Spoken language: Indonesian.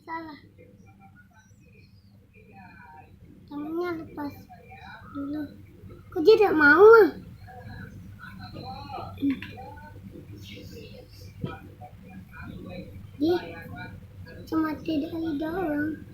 salah. Tangannya lepas dulu. Kok dia tidak mau? Dia cuma tidak doang.